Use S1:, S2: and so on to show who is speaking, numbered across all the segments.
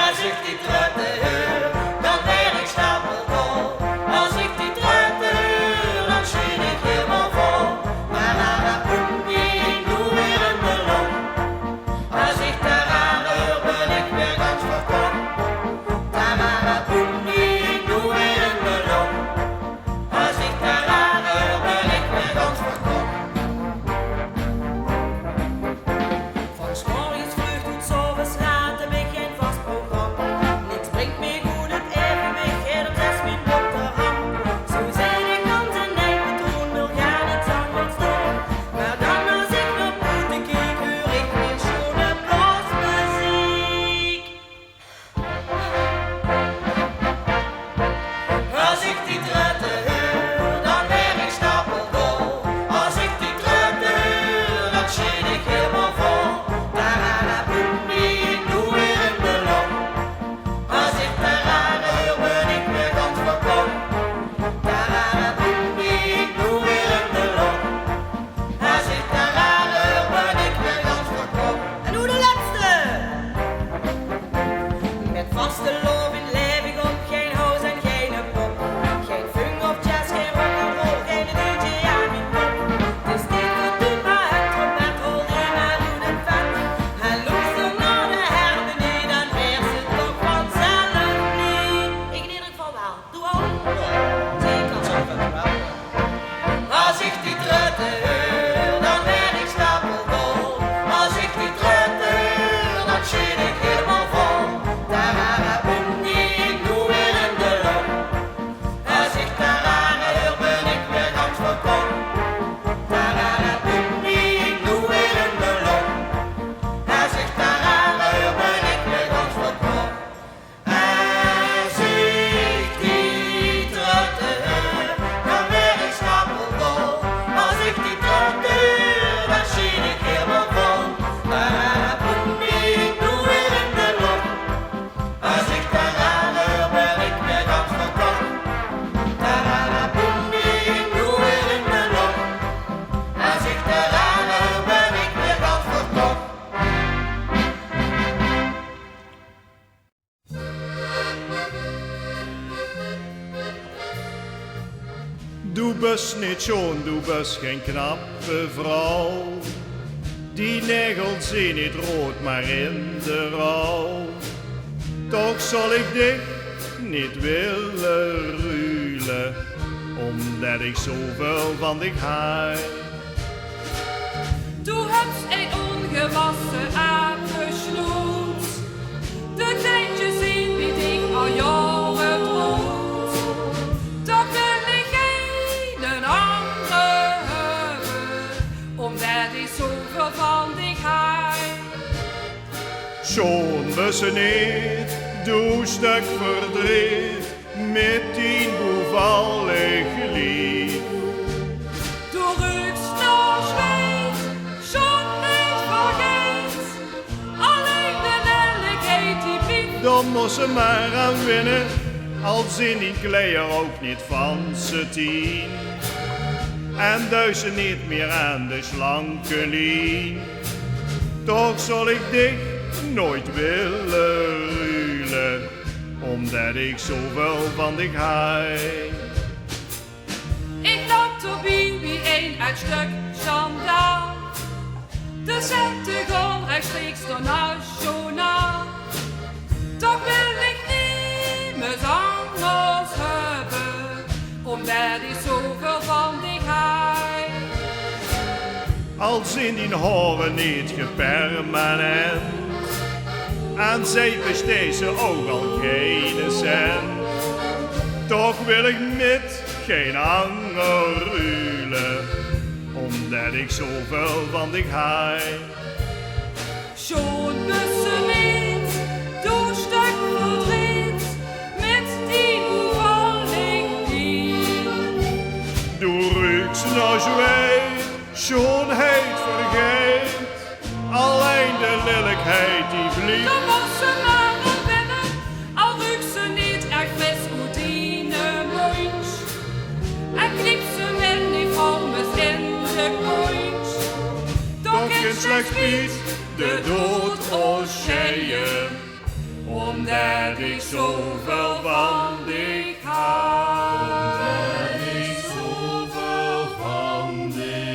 S1: Als ik die trutte hoor, dan ben ik stapelvol. Als ik die trutte hoor, dan schiet ik helemaal vol. Maar die doe weer een ballon. Als ik daaraan hoor, ben ik weer ganz verkocht. Die doe weer een ballon. Als ik daaraan hoor, ben ik weer ganz verkocht. Van 's morgens vroeg tot 's avonds laat heb ik geen vast programma. Niks brengt meer goed het evenwicht, geen op 6 min boterham. Zo zijn ik dan ten einde doen, wil gaan iets anders doen. Maar dan als ik naar buiten kijk, hoor ik weer schone blasmuziek. Als ik die trutte hoor, dan ben ik stapelvol. Als ik die trutte hoor, dan schiet ik helemaal vol. Ik doe weer een ballon. Als ik daaraan hoor, ben ik weer ganz verkocht. Ik doe weer een ballon. Als ik daaraan hoor, ben ik weer ganz verkocht. En hoe de laatste! Met vaste loof in leef ik op, geen house en geen pop. Geen funk of jazz, geen rock'n'roll, geen DJ aan mijn kop. Dus dit wordt doet maar het trompet, rol die maar doet het vet. Hij luistert naar de herden niet, dan heerst het toch vanzelf niet. Ik in ieder geval wel. Doe al. Zeker. Als ik die trutte hoor, dan ben ik stapelvol. Als ik die trutte hoor, dan schiet ik helemaal vol. Ik doe weer een ballon. Als ik daaraan hoor, ben ik weer ganz verkocht. Ik doe weer een ballon. Als ik daaraan hoor, ben ik weer ganz verkocht. Als ik die trutte hoor, dan ben ik stapelvol. Als ik die trutte hoor, dan schiet ik helemaal vol. Ik doe weer een ballon. Als ik daaraan hoor, ben ik weer ganz verkocht. Ik doe weer een ballon. Als ik daaraan hoor, ben ik weer ganz verkocht.
S2: Du bist niet schoon, du bist geen knappe vrouw. Die nagels zijn niet rood, maar in de rouw. Toch zal ik dich niet willen ruilen, omdat ik zoveel van dich hou.
S3: Du hebt een ongewassen apenschnoet. De kleintjes zien wie ik al jaren droet. Toch wil ik geen andere hebben, omdat ik zoveel van dich hou.
S2: Schoon bist du niet, du stuk verdriet, met die bevallig lief.
S3: Du ruikst naar zweet, schon niet vergeet. Alleen de lelijkheid die blieft.
S2: Dan moet ze maar aan winnen, al zijn die kleren ook niet van z'n 10. En duizen niet meer aan de slanke lijn. Toch zal ik dich nooit willen ruilen, omdat ik zoveel van dich hou.
S3: Ik loop erbij wie een uit stuk schandaal. De zette gewoon rechtstreeks door nationaal. Toch wil ik niemand anders hebben, omdat ik zoveel van dich hou.
S2: Al zijn die horen niet gepermanent, en zij besteedt ze ook al geen cent. Toch wil ik met geen ander ruilen, omdat ik zoveel van dich hou.
S3: Schon bussen niet, du stuk verdriet, met die bevalling die.
S2: Du ruikt naar zweet, schoonheid vergeet, alleen de lelijkheid die vliegt.
S3: Dan was ze maar aan wennen, al ruikt ze niet echt fris hoe die mond. En knipt ze met die vormes in de koont.
S2: Toch geen slecht piet,
S3: de dood oceën, omdat ik zoveel van dich hou. Omdat ik zoveel van dich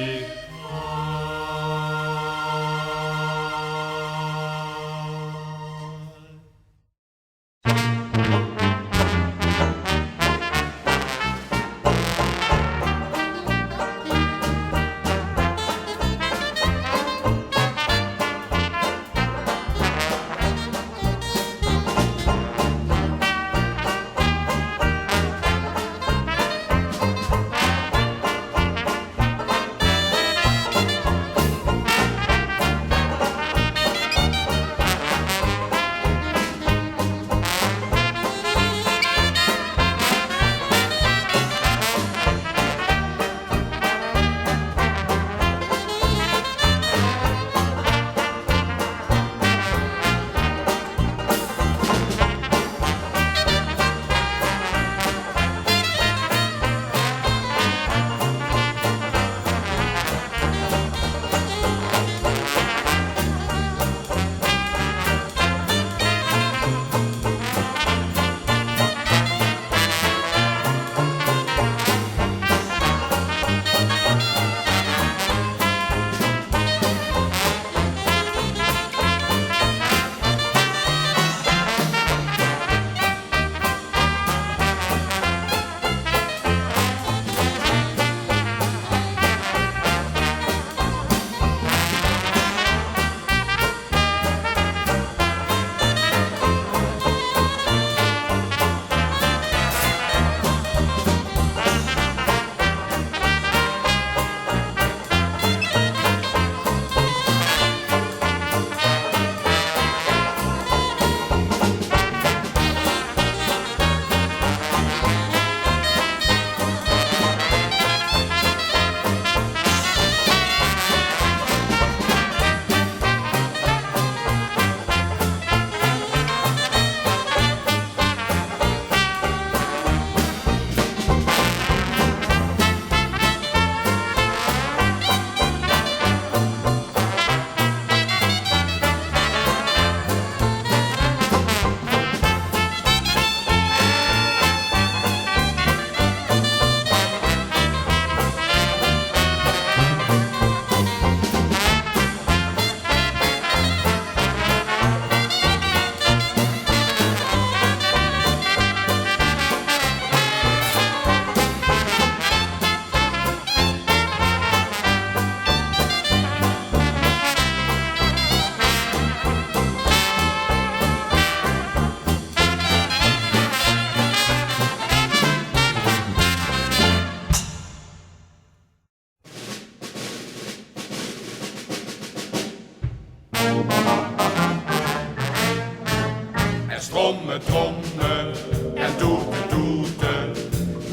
S4: trommen, trommen en toeten, toeten.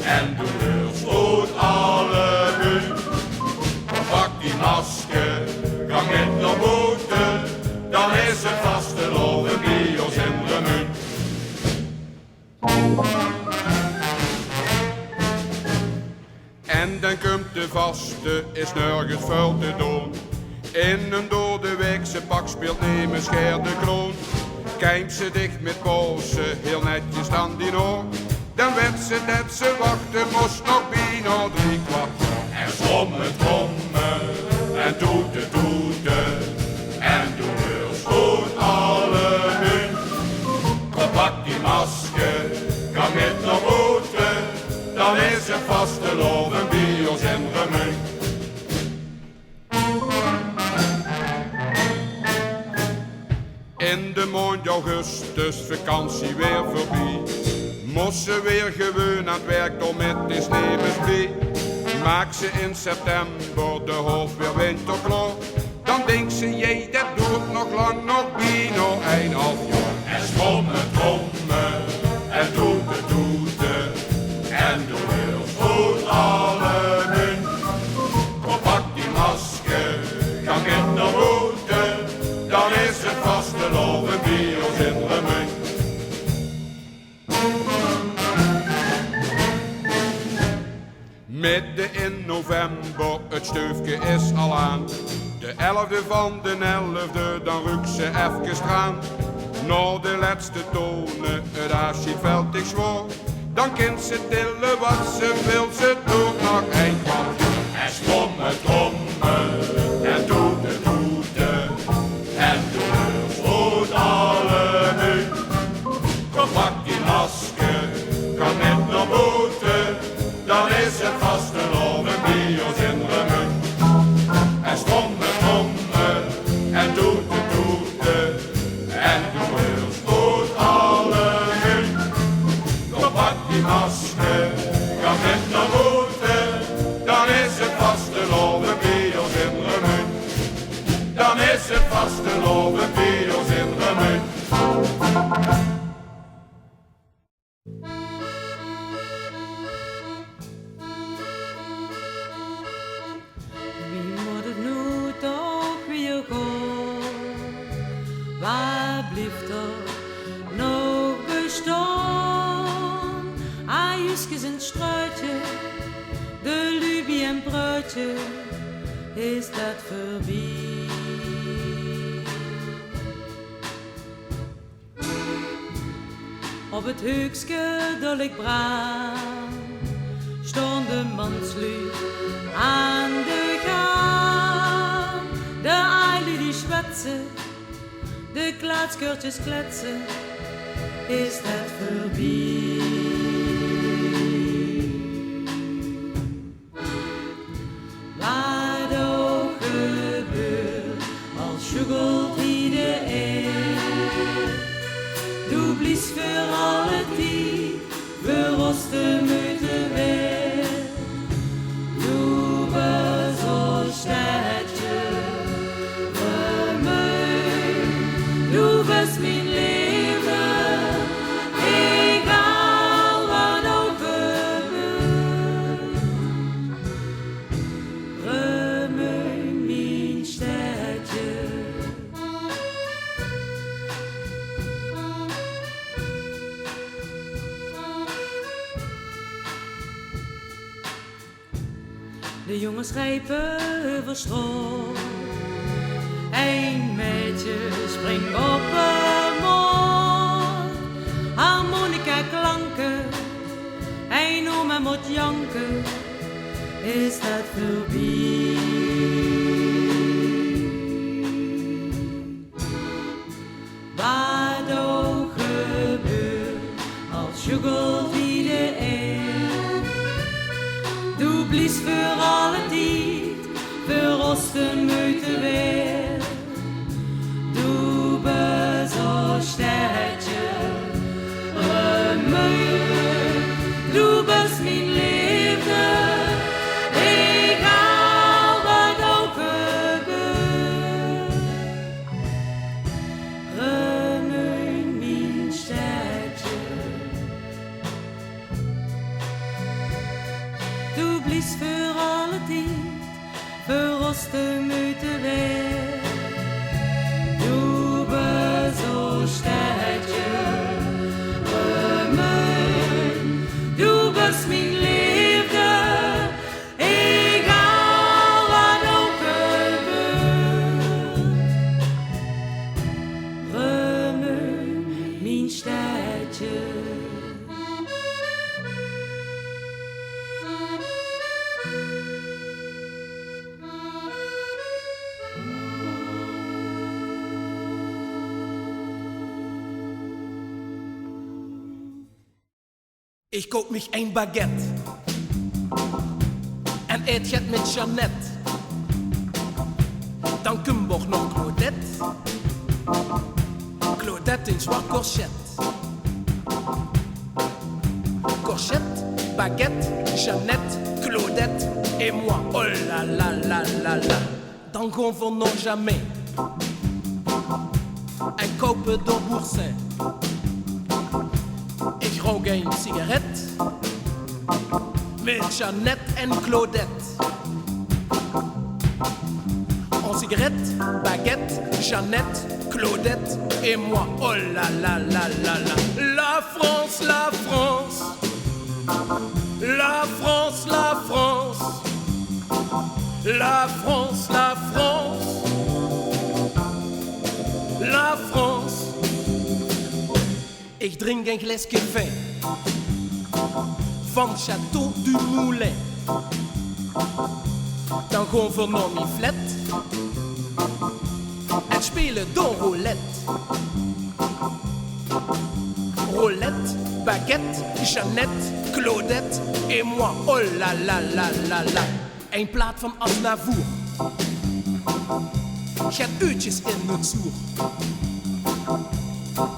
S4: En doe de stoot alle buurt. Pak die masker, kan met naar boten. Dan is het vaste loven bij ons in de munt. En dan komt de vaste, is nergens vuil te doen. In een dode weekse pak speelt nemen scheer de kroon. Kijkt ze dicht met polsen, heel netjes dan die nog. Dan werd ze net ze wachten, moest nog bijna 3 kwart. En trommen, trommen, en toeten, toeten. En doe heel goed alle munt. Pak die masker, kan met naar boten. Dan is het vaste loven bij ons in de munt. In de maand augustus, vakantie weer voorbij. Moest ze weer gewoon aan het werk door met de sneeuwers bij. Maak ze in september de hoofd weer winterklaar. Dan denkt ze, jee, dat doet nog lang, nog bijna 1,5 jaar. En trommen, trommen, en toeten, toeten. En doe heel goed alle munt. Kom, pak die masker, ga in naar boten. Dan is het vaste loven bij ons in de munt. Midden in november, het steufje is al aan. De De 11e van de 11e, dan rukt ze even straan. Nou de laatste tonen, het afscheidsveld ik zwoer. Dan kent ze tillen wat ze wil, ze doet nog een kwart. En strommel, trommel, en toeten, toeten. En de deur sloot alle munt. Kom pak die masker, kan net naar boeten. Dan is het vast een love bij ons in de munt. En strommel, trommel, en toeten, toeten. En de deur sloot alle munt. Kom pak die masker, kan net naar boeten. Dan is het vaste love bij ons in de munt. Dan is het vaste love bij ons in de munt.
S1: Wie moet het nu toch weer gaan? Waar blijft er nog bestaan? Ajuskes in het struitje, de lubie en bruidje, is dat voorbij? Op het heukske dat ik braan, stond de manslui aan de gang. De eilen die schwetsen, de klaatskeurtjes kletsen, is dat voorbij? Wat ook gebeurt, als schuggelt iedereen. Du blies voor alle tijd, voor ons de meute weer. Du bent zo stadje, voor mij. Du bent mijn leven, egal wat ook gebeurt. Voor mij, mijn stadje. De jongens rijpen over stroom. Een meisje springt op een mond. Harmonica klanken. Een oma moet janken. Is dat voorbij? Wat ook gebeurt, als schuggelt iedereen. Du blies voor alle tijd, voor ons de meute weer. Du bent zo stadje, remuur. Du bent mijn liefde, egal wat ook gebeurt. Remuur, mijn stadje. Du blies voor alle tijd, voor ons de meute weer. Du bent zo stadje, remuur. Du bent mijn liefde, egal wat ook gebeurt. Remuur, mijn stadje.
S5: Ich koop mich ein Baguette en eet het met Jeannette. Dan komt er nog Claudette, Claudette in zwart corset. Corset, baguette, Jeannette, Claudette et moi. Oh la la la la la. Dan gaan we nog jamais en kopen door Boursin. Ik rook een sigaret met Jeannette en Claudette. En cigarette, baguette, Jeannette, Claudette et moi. Oh la la la la la. La France, la France. La France, la France. La France, la France. la France. Ik drink een glasje wijn van Château du Moulin. Dan gaan we naar mijn flat en spelen door roulette. Roulette, Baguette, Jeannette, Claudette et moi, oh la la la la la. Een plaat van Aznavour. Gaat uurtjes in het zoer.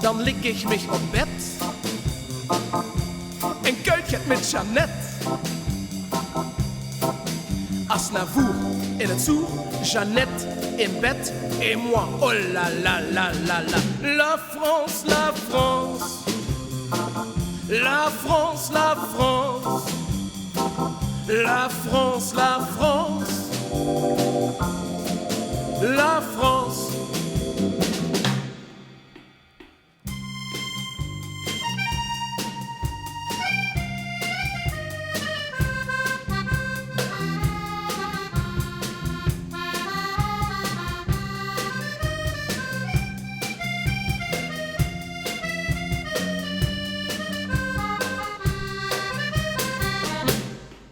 S5: Dan lig ik mich op bed en kuit gaat met Jeannette. Aznavour in het zoer, Jeannette in bed et moi, oh la la la la la. La France, la France, la France, la France, la France, la France, la France.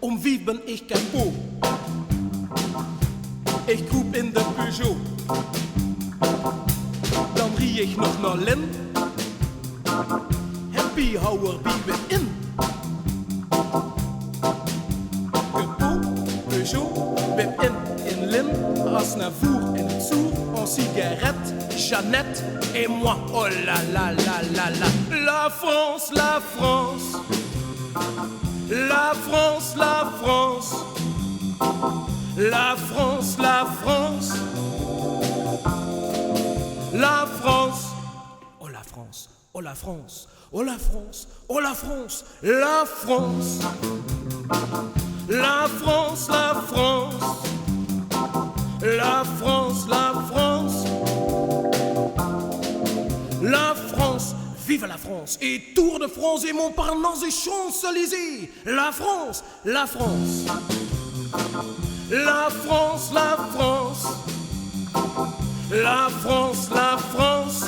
S5: Om wie ben ik kapot? Ik kroep in de Peugeot. Dan rie ik nog naar Lin. Happy houwer wie we in. Kapot, Peugeot, we in Lin. Aznavour in het zoer. En cigarette, Jeannette et moi. Oh la la la la la. La France, la France. La France, la France, la France, la France, la France, oh la France, oh la France, oh la France, oh la France, la France, la France, la France, la France, la France, la France. Vive la France et Tour de France et Montparnasse et Champs-Élysées. La France, la France, la France, la France, la France, la France.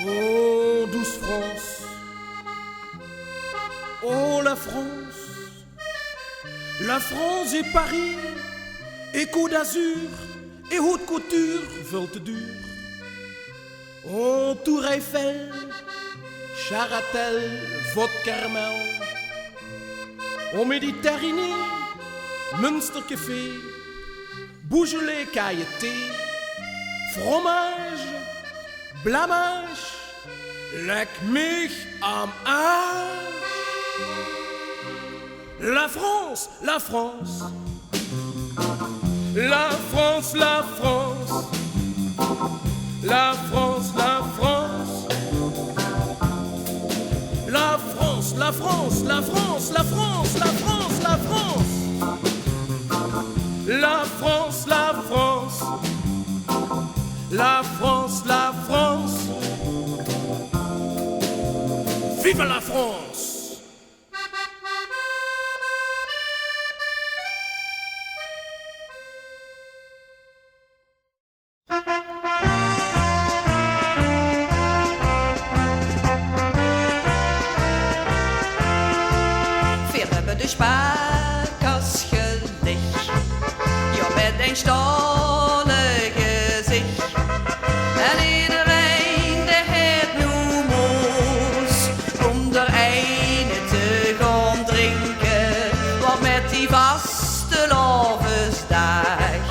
S5: Oh, douce France, oh la France. La France et Paris, et Côte d'Azur, et haute couture, veulent te dur. Oh, Tour Eiffel, Charatel, Vaude-Carmel. Oh, Méditerranée, Münstercafé, Beaujolais, Cailleté, fromage, blamage, leck mich am Arsch. La France, la France, la France, la France, la France, la France, la France, la France, la France, la France, la France, la France, la France, la France, la France, la France, vive la France!
S6: Spaarkas gelicht, ja met een stolle gezicht. En iedereen die het nu moest, om er een te gaan drinken. Want met die vaste lovensdag,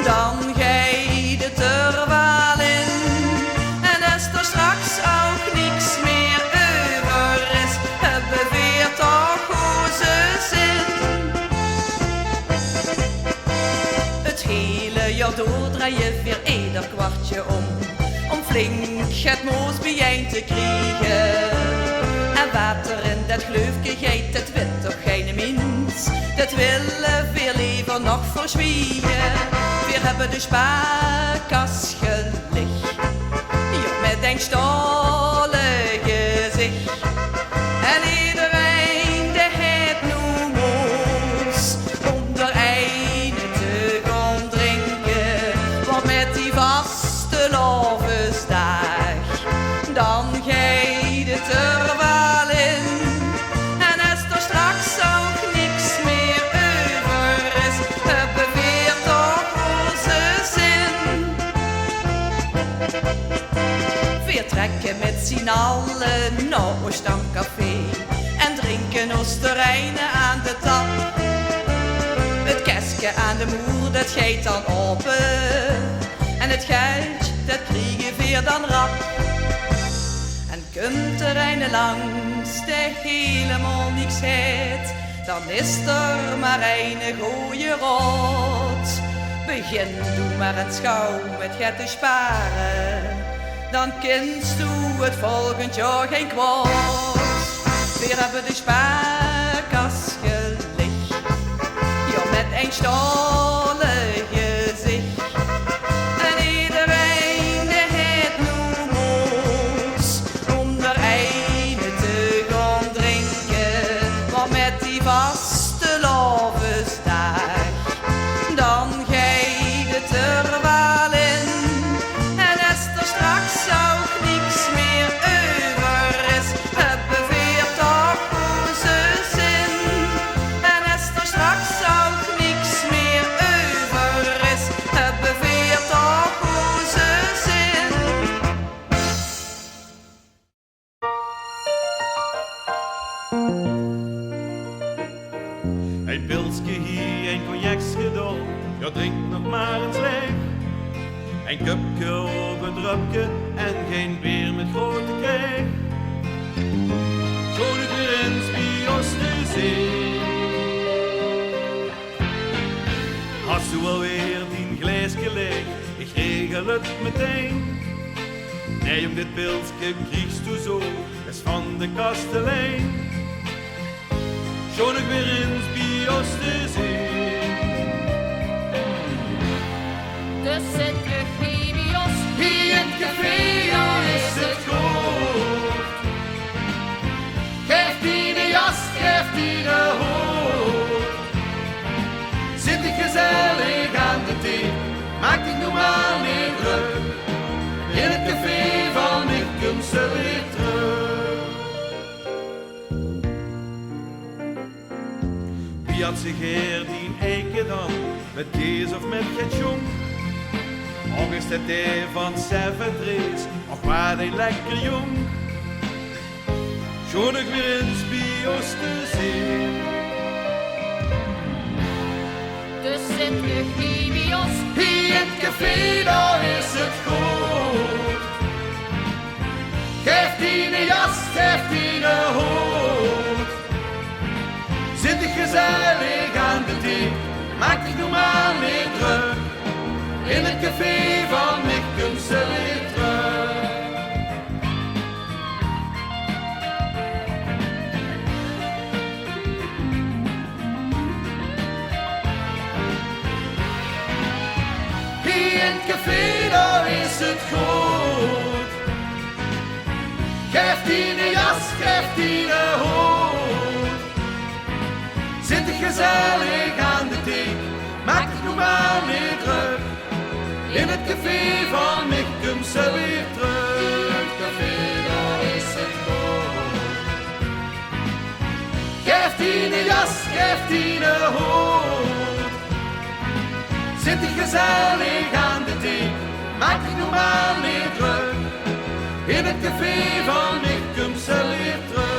S6: dan gaat het er wel in. En als er straks ook niks meer over is, hebben we toch goede zin. Het hele jaar door draai je weer ieder kwartje om flink het moos bijeen te krijgen. En water in dat gleufje geet, dat wil toch geen mens. Dat willen we liever nog verzwiegen. We hebben de spaarkas gelicht, ja, met een stolle gezicht. En iedereen die het nu zitten allen naar een stamcafé en drinken oesterijnen aan de tap. Het kestje aan de moer, dat geet dan open en het geld, dat kriegen weer dan rap. En kunt er een langs de helemaal niks heet, dan is er maar een goeie rot. Begin doe maar het schouw met het te sparen, dan kinst u het volgend jaar geen kwaad. Weer hebben de spaarkas gelicht, ja met een stalen gezicht. En iedereen die het nu moest, om er een te gaan drinken, maar met die vaste lovensdag, dan geeft het er wel in. En als er straks ook niks meer over is, hebben we weer toch onze zin. En als er straks ook niks meer over is, hebben we weer toch onze zin.
S2: Een pilsje hier, een cognacsje door, ja drink nog maar eens leeg. Een cupje op een drupje en geen bier met grote kreeg. Zo de weer eens bij ons te zien. Hast u alweer die glaasje leeg, ik regel het meteen. Nee, om dit pilsje kriegst u zo, is van de kastelein. Zo nog weer eens bij ons te zien.
S3: Dus zit je hier bij ons,
S5: Hier in het café, dan is het goed. Geef die de jas, geef die de hoed. Zit ik gezellig aan de thee, maak ik nog maar niet druk. In het café van ik kom ze weer terug.
S2: Wie had zich hier die eiken dan, met kees of met ketjong? Of is het een van Seventrace, of waar hij lekker jong? Zo nog weer eens bij ons te zien.
S3: dus zit je hier bij ons.
S5: Hier in het café, dan is het goed. Geef die de jas, geef die de hoed. Zit ik gezellig aan de thee, maak ik nog maar niet druk. In het café van Mikkum ze weer terug. Hier in het café, daar is het goed. Geef die de jas, geef die de hoed. Zit ik gezellig aan de thee, maak ik nog maar niet druk. In het café van Mikkum ze weer terug. Het café, daar is het goed. Geef die de jas, geef die de hoed. Zit ik gezellig aan de thee, maak ik nog maar niet druk. In het café van Mikkum ze weer terug.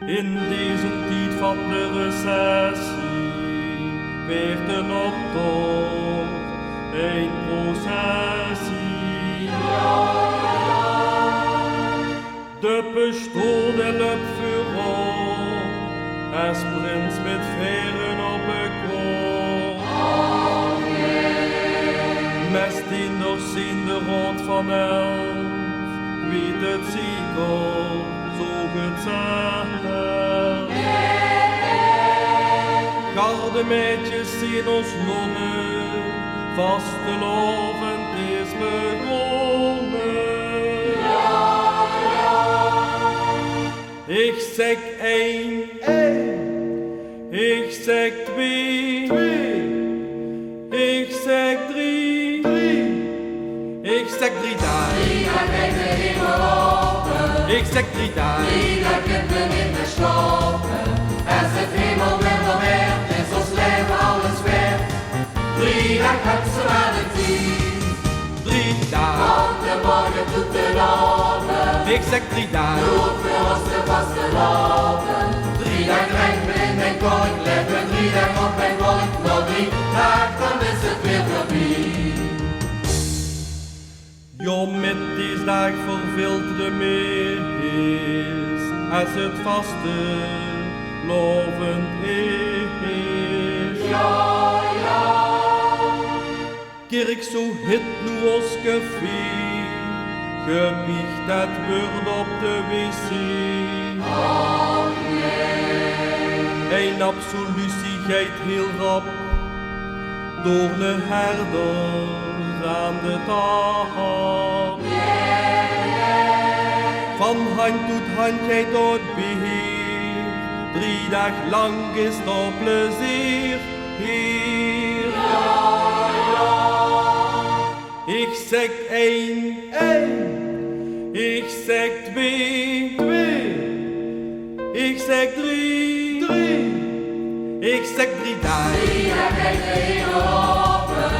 S7: In deze tijd van de recessie werd een optocht, een processie. De pistool de lup voorop, als prins met veren op een kop. Mest in nog zien de rond van 11, weet het zeker, zo gezegd. Gardemeidjes zien ons nonnen, vastelovend is begonnen. Ik zeg 1, ik zeg 2, ik zeg 3, ik zeg 3 dagen. Ik zeg 3 dagen.
S8: Als het hemel wel werd, is ons leven alles werd. 3 dagen heb ze aan het zien.
S7: 3 dagen.
S8: Van de morgen tot de avond.
S7: Ik zeg 3 dagen.
S8: Doe voor ons de vaste lopen. 3 dagen drinken we in mijn kolk, leven 3 dagen op mijn wolk. Nog 3 dagen, dan is het weer voorbij.
S7: Jo, met deze dag verveelt de mis, als het vaste lovend is.
S8: Ja, ja.
S7: Kerk zo hit nu als café, gebiecht dat beurt op de wc. Een absolutieheid heel rap, door de herder aan de tafel. Van hand tot hand jij tot beheer, 3 dagen lang is dat plezier hier. Ik zeg 1, ik zeg 2, ik zeg 3, ik zeg 3 dagen.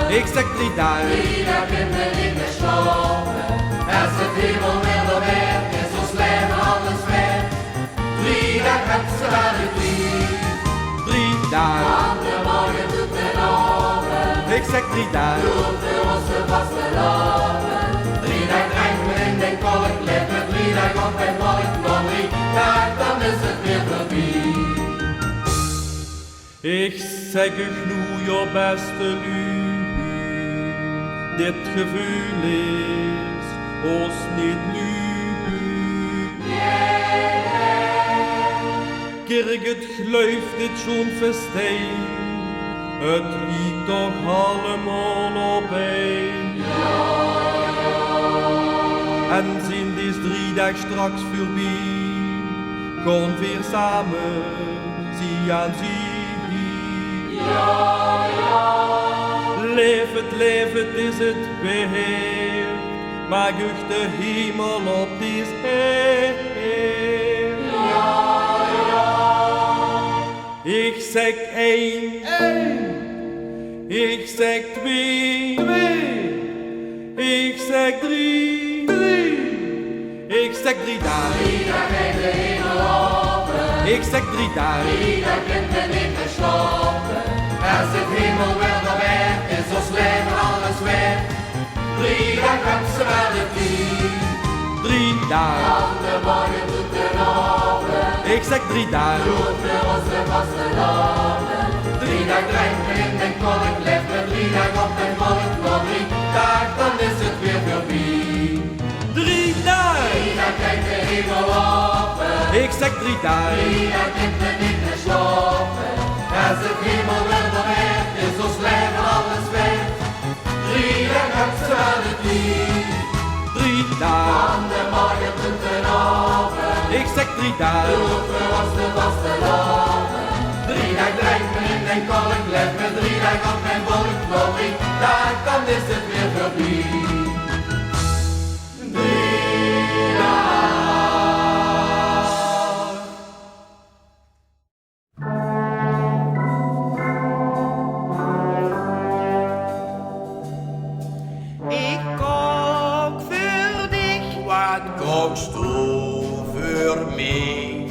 S7: Ik zeg 3 dagen.
S8: 3 dagen kunnen we niet meer slapen. Als het hemel wel werd, is ons leven alles werd. 3 dagen heb ze aan het lief.
S7: 3 dagen.
S8: Van de morgen tot de avond.
S7: Ik zeg 3 dagen.
S8: Doe voor ons de vaste lopen. 3 dagen drinken we in den kolk, leven 3 dagen op mijn wolk. Nog 3 dagen, dan is het weer voorbij.
S7: Ik zeg u nu, je beste lu, dit gevoel is ons niet nu. Kerk het geluif dit zo'n festijn, het liegt toch allemaal op een. En zien deze 3 dagen straks voorbij, gaan weer samen, zie aan zie. Leef het is het beheer, maar jucht de hemel op die heer. Ik zeg 1, ik zeg 2, ik zeg 3, ik zeg 3 dagen.
S8: 3 dagen heeft de hemel open.
S7: Ik zeg 3 dagen.
S8: 3 dagen kunnen we niet meer slapen. Als het hemel wel werd, is ons leven alles werd. 3 dagen heb ze aan het lief.
S7: 3 dagen.
S8: Van de morgen tot de avond.
S7: Ik zeg 3 dagen.
S8: Doe voor ons de vaste lopen. 3 dagen drinken we in den kolk, leven 3 dagen op mijn wolk. Nog 3 dagen, dan is het weer voorbij.
S7: 3 dagen.
S8: 3 dagen kijkt de hemel open.
S7: Ik zeg 3 dagen.
S8: 3 dagen kunnen we niet meer slapen. Als het hemel wel werd, is ons leven alles werd. 3 dagen heb ze aan het lief.
S7: 3 dagen.
S8: Van de morgen tot de avond.
S7: Ik zeg 3 dagen.
S8: Doe voor ons de vaste lopen. 3 dagen drinken we in den kolk, leven 3 dagen op mijn wolk. Nog 3 dagen, dan is het weer voorbij. 3 dagen.
S6: Ik kook voor dich.
S5: Wat kookst du voor mij?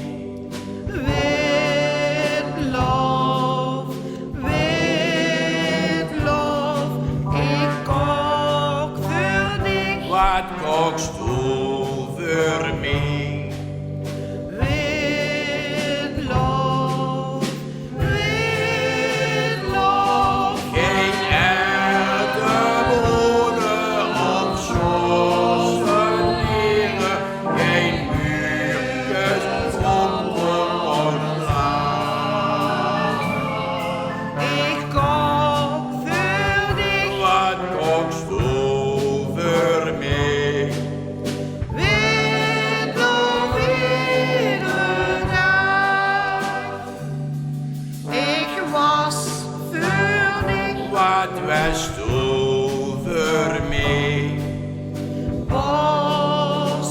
S5: wat west over mij.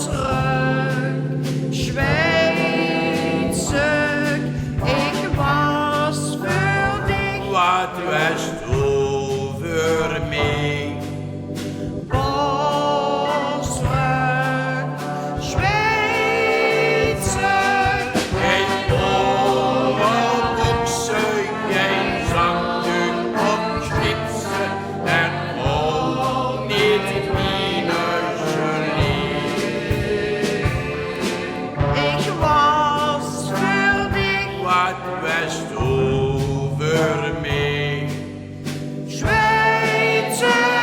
S1: Oostenrijk, Zwitser, ik was voor dich.
S5: Wat west over mij.
S1: Oostenrijk, Zwitser,
S5: Geen oorlogse, geen zangduk op spitsen en al niet in huizen
S1: ik was voor dich.
S5: wat west over mij.
S1: Zwitser.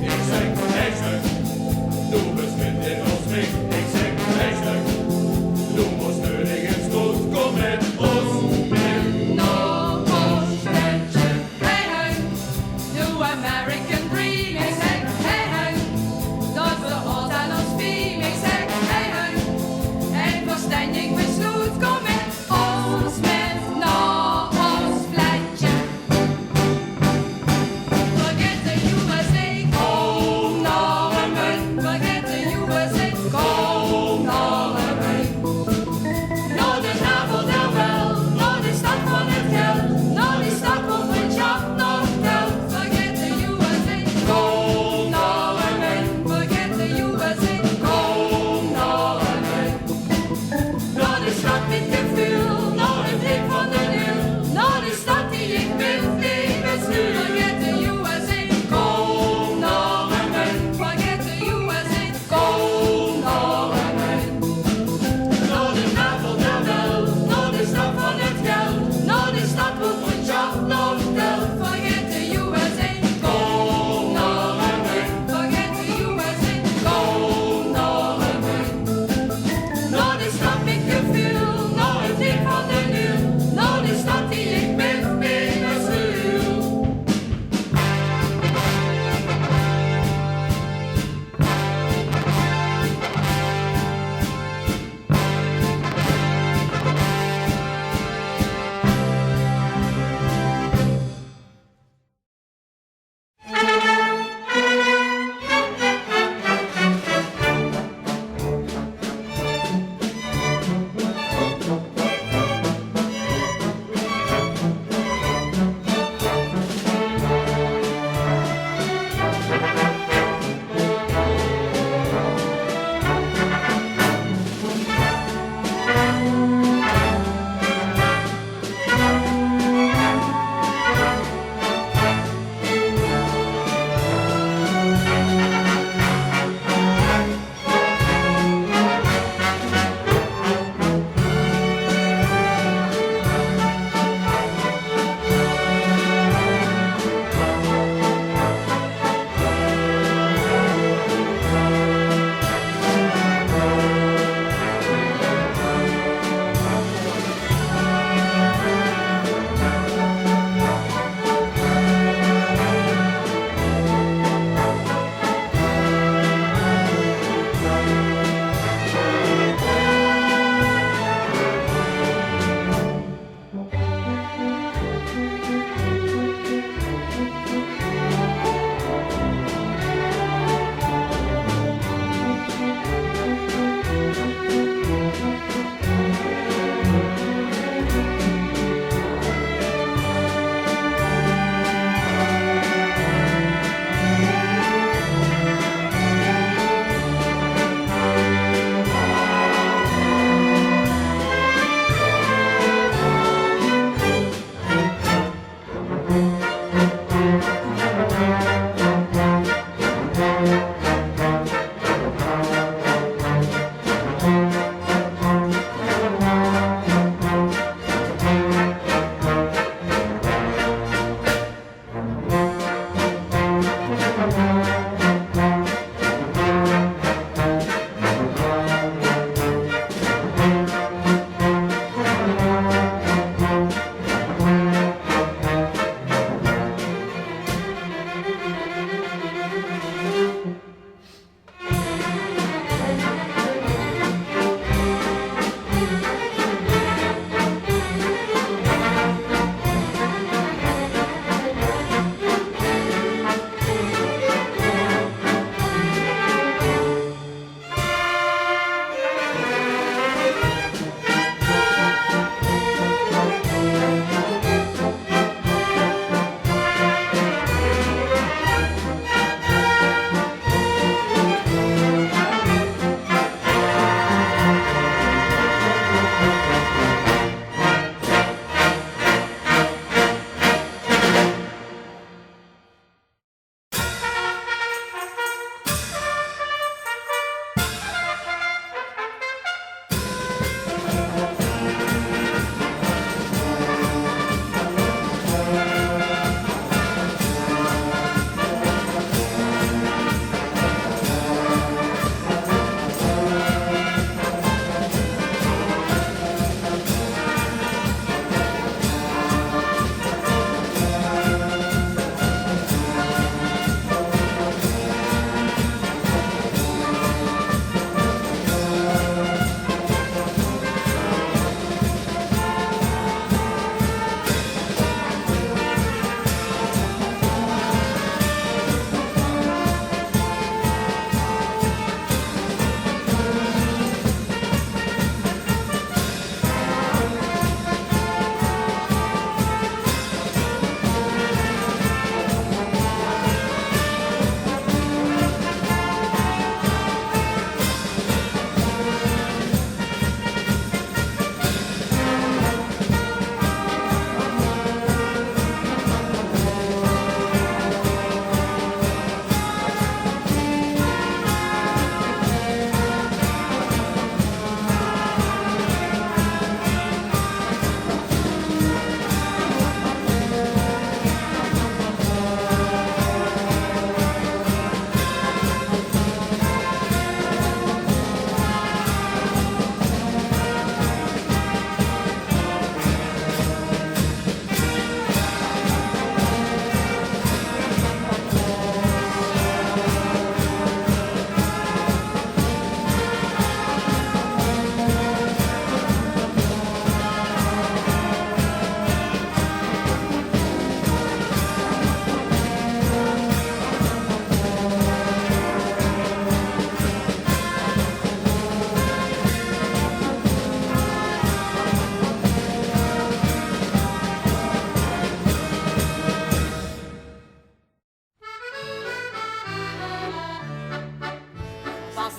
S8: Ik zeg, hey stuk, doe eens met in ons mee. Ik zeg, hey stuk, doe ons neunig en stoot, kom met ons mee.
S3: Naar ons landje. Hey, hey, New American Dream. Ik zeg, hey, hey, dat we ons aan ons team. Ik zeg, hey, hey, een verstandig besluit. Kom met ons met naar ons landje. Forget the USA.
S8: Oh, naar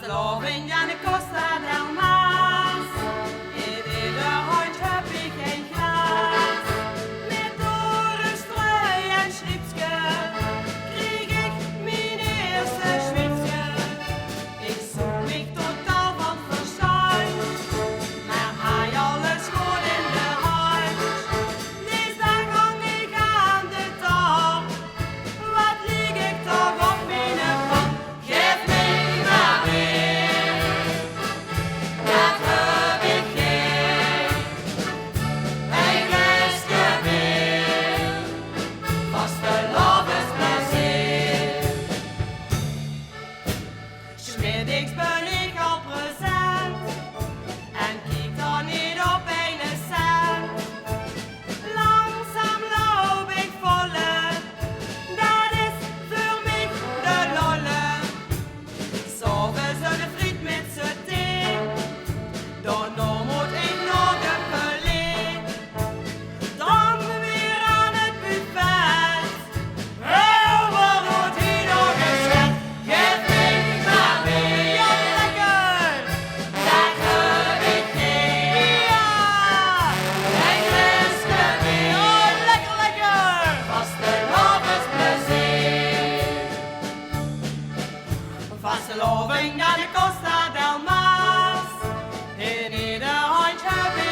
S1: Vasteloving aan de Costa del Maas. In ieder handje heb ik een glas. Met dorenstrui en schripske kreeg ik mijn eerste schwitske. Ik zoek mich totaal van verstand, maar hij alles goed in de hand. Dinsdag hang ik aan de top. Wat lieg ik toch op mijn kop? Geef me maar weer, dat heb ik geen. Een restje weer, vastelovendsplezier. 'S middags ben ik al present en kijk dan niet op een cent. Langzaam loop ik volle, dat is voor mij de lolle. S'avonds een friet met z'n thee, dan moet ik nog een gelid. Dan weer aan het buffet. Oh, wat doet hij nog eens vet? Geef me maar weer, ja lekker, dat heb ik geen. Ja, een restje weer, oh lekker lekker, vastelovendsplezier. Vasteloving naar de Costa del Maas. In ieder handje heb ik